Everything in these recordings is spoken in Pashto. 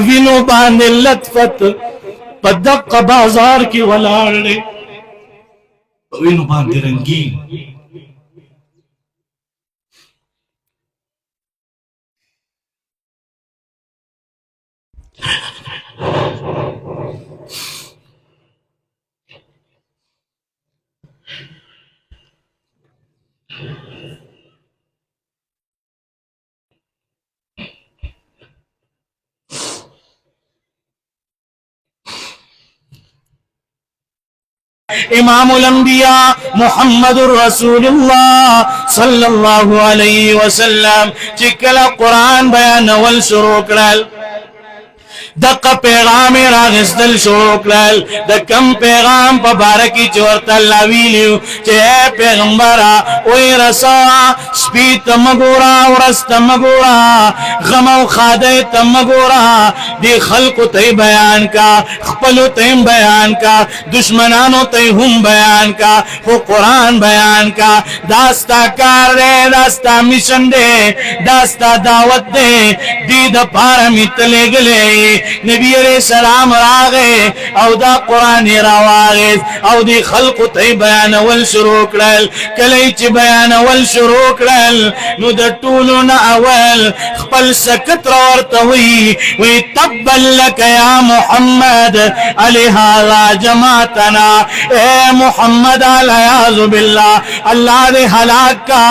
پوینو باندې لطفت په دقه بازار کې ولاړ دی پوینو باندې رنگین امام الانبیاء محمد رسول اللہ صلی اللہ علیہ وسلم چکل قرآن بیانول شروع کرل دقا پیغام راغستل شروع کرل دکم پیغام پا بارکی چورتا اللہ ویلیو چه اے پیغمبرا اوی رسوا سپیت مگورا ورست مگورا غمو خادیت مگورا دی خلقو تی بیان کا خپلو تیم بیان کا دشمنانو تی هم بیان کا خو قرآن بیان کا داستا کار دے داستا مشن دے داستا دعوت دے دی دا پارا میتلے گلے نبی علیہ السلام راغے او دا قرآن راواغیز او دی خلق تی بیانول شروع کرل کلی چی بیانول شروع کرل نو دا طولونا اول خپل سکت رورتوی وی تبل لک یا محمد علیہا جماعتنا اے محمد علیہ باللہ اللہ دے حلاک کا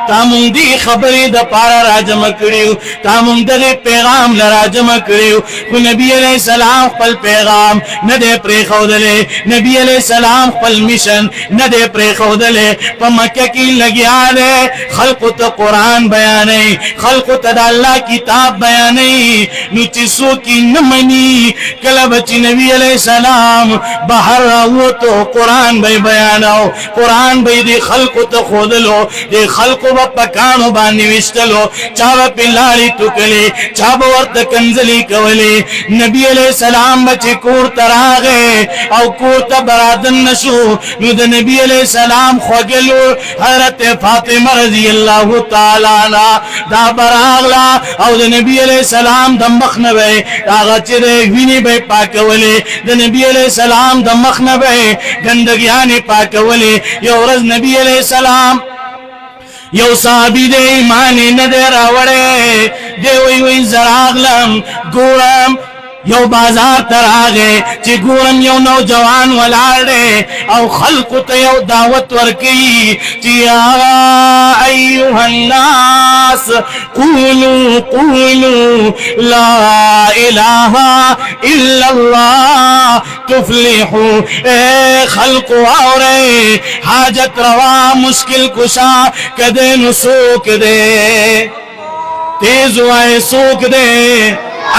تامون دی خبری دا پارا راجم کریو تامون دے پیغام لراجم کریو نبی علیہ السلام خپل پیغام ندے پری خودلے نبی علیہ السلام خپل مشن ندے پری خودلے پا مکہ کی لگیا دے خلق تا قرآن بیانے خلق تا دا اللہ کتاب بیانے نو چسو کی نمانی کلب چی نبی علیہ السلام بہر رہو تو قرآن بے بیاناو قرآن بے دے خلق تا خودلو دے خلق با پکانو باندی وشتلو چاوا پلاری تکلے چاوا ورد کنزلی کولے نبی علیہ السلام بچے کور تراغے او کور تا برادن نشو نو دا نبی علیہ السلام خوگلو حضرت فاطمہ رضی اللہ تعالیٰ عنہ دا براغلا او دا نبی علیہ السلام دا مخنبے آغا چرے وینی بے پاکولے دا نبی علیہ السلام دا مخنبے گندگیانی پاکولے یو رز نبی علیہ السلام یو صحابی دے ایمانی ندے راوڑے دے وی وی زراغلم گورم یو بازار تر آگے چی گورم یو نوجوان ولارے او خلق تا یو دعوت ورکی چی ایوہ الناس قولو قولو لا الہ الا اللہ تفلحو اے خلق آورے حاجت روا مشکل کشا کدے نسوک دے تیز وائے سوک دے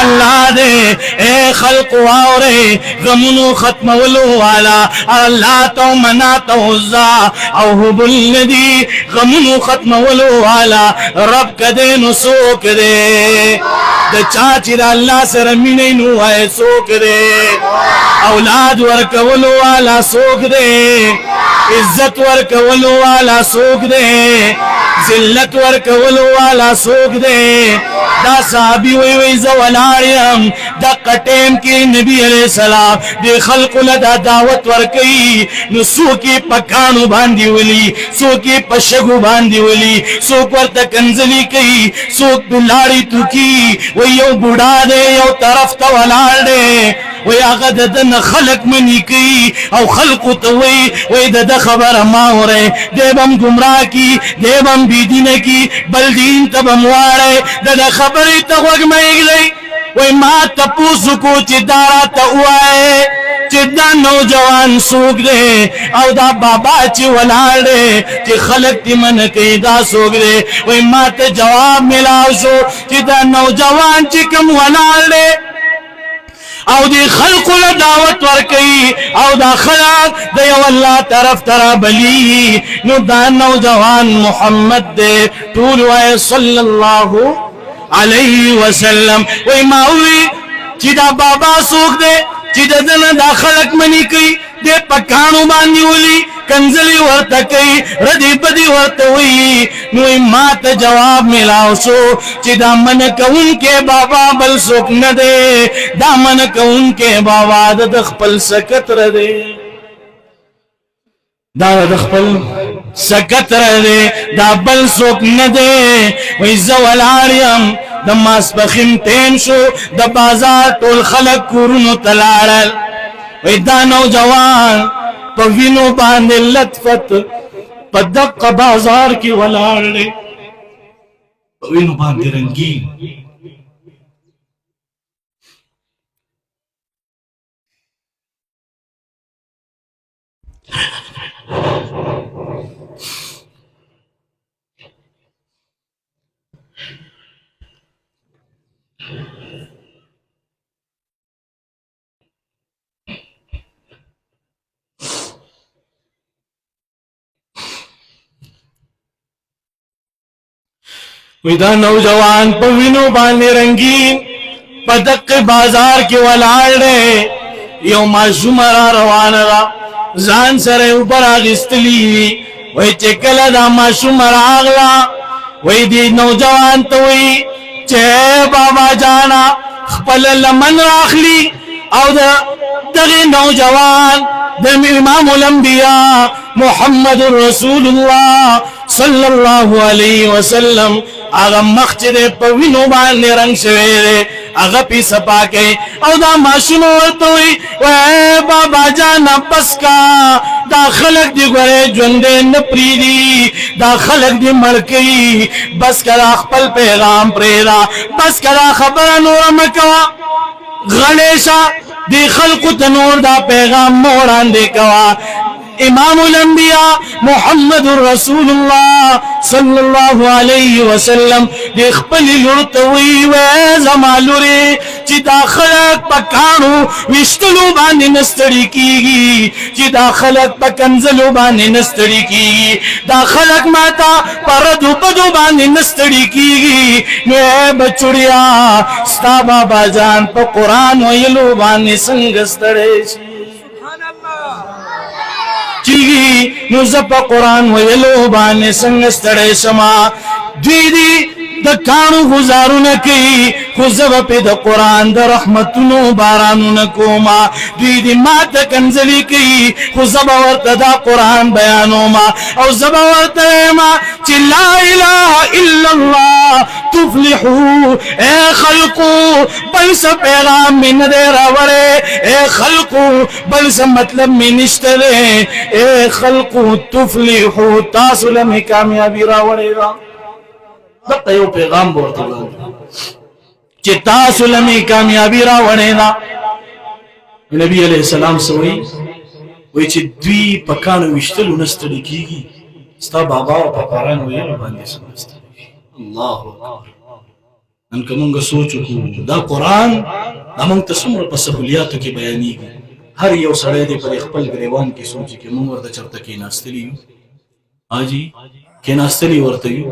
اللہ دے اے خلق واورے غمونو ختم ولو والا اللہ تو منا تو عزا او حب الندی غمونو ختم ولو والا رب کدے نسوک دے دا چاچی دا اللہ سر مینی نو آئے سوک دے اولاد ورک ولو والا سوک دے عزت ورک ولو والا سوک دے ذلت ورک ولو والا سوک دے دا صحابی وی وی زولاریم دا قٹیم کی نبی علیہ السلام دے خلق لدا دعوت ورکی نو سوکی پکانو باندی ولی سوکی پشگو باندی ولی سوک ورطا کنزلی کی سوک دلاری تو کی وی یو بڑا دے یو طرف تا ولار دے وی آغا دن خلق منی کی او خلق توی وی دا خبر ماورے دے بم گمراہ کی دے بم بیدین کی بلدین تب موارے دا خبری تغوگ میگلی وی ما تپوسو کو چی دارا تا اوائے چی دا نوجوان سوک دے او دا بابا چی ولار دے چی خلق تی من کئی دا سوک دے وی ما تا جواب ملاو شو چی دا نوجوان چی کم ولار دے او دی خلق دعوت ورکی او دا خلق دیو اللہ طرف ترا بلی نو دا نوجوان محمد دے طول وائے صلی اللہ علیہ وسلم وی ماوی چی دا بابا سوک دے چی دا دن دا خلق منی کئی دے پکانو باندی ولی کنزلی ورته کوي ردی بدی ورته وي نو ما ته جواب ملاو شو چې دا من کوونکې بابا بل څوک نه دی دا من کوونکې بابا د خپل سکتر دی دا د خپل سکتر دی دا بل څوک نه دی وای زه ولاړ یم د ماسپښین ټیم شو د بازار ټول خلک کورونو ته لاړل وای دا نوجوان په وینو باندې لطفت په دقه بازار کې ولاړ دی په وینو باندې رنګین وی دا نوجوان په وینو باندې رنگین په دقه بازار کې ولاړ دی یو معصوم را روان را ځان سره اوپر اغستلی وی چې کله دا معصوم راغلا وی دی نوجوان ته وی چې بابا جانا خپل لمن راخلی او دغه نوجوان د امام الانبیاء محمد رسول الله صلی الله علیه وسلم هغه مخ چې په وینو باندې رنگ شوی دی هغه پی صفا کوي او دا ماشوم ورته وي وای بابا جان بس کا دا خلق دی ګوره ژوند نه پریدي دا خلق دی مړکی بس کړه خپل پیغام پریدا بس کړه خبره نور مکوا غنیشا دی خلق ته نور دا پیغام وړاندې کوا امام الانبیاء محمد رسول الله صلی الله علیه وسلم د خپل لور ته وی و زمالوري چې دا خلق پکانو وشتلو باندې نستړي کیږي چې دا خلق پکنزلو باندې نستړي کیږي دا خلق ماتا پردو بدو باندې نستړي کیږي نو بچړیا ستا بابا جان په قران ویلو باندې څنګه ستړي شي چیگی نو زپا قرآن ویلو بانے سنگ ستڑے شما دوی د کانو گزارو نکی خوزب پی د قرآن د رحمتونو بارانو نکوما دوی دی ما تا کنزلی کی خوزب ورد دا قرآن بیانو ما او زب ورد ما چی لا الہ الا اللہ تفلحو اے خلقو بلس پیغام من دے راورے اے خلقو بلس مطلب من اشترے اے خلقو تفلحو تاسو لمی کامیابی راورے را دقا یو پیغام بورتا چی تاسو لمی کامیابی راورے را نبی علیہ السلام سوئی وی چی دوی پکانو وشتلو نستڑی کی گی ستا بابا و پاپاران ویلو باندی سمستا اللہ اکبر انکا منگا سوچو کو دا قرآن دا منگ تسمر پا سہولیاتو کی بیانی گی ہر یو سڑے دے پر اخپل گریوان کی سوچی کہ منگ ورد چرتا کی ناستلی یو آجی کی ناستلی ورطا یو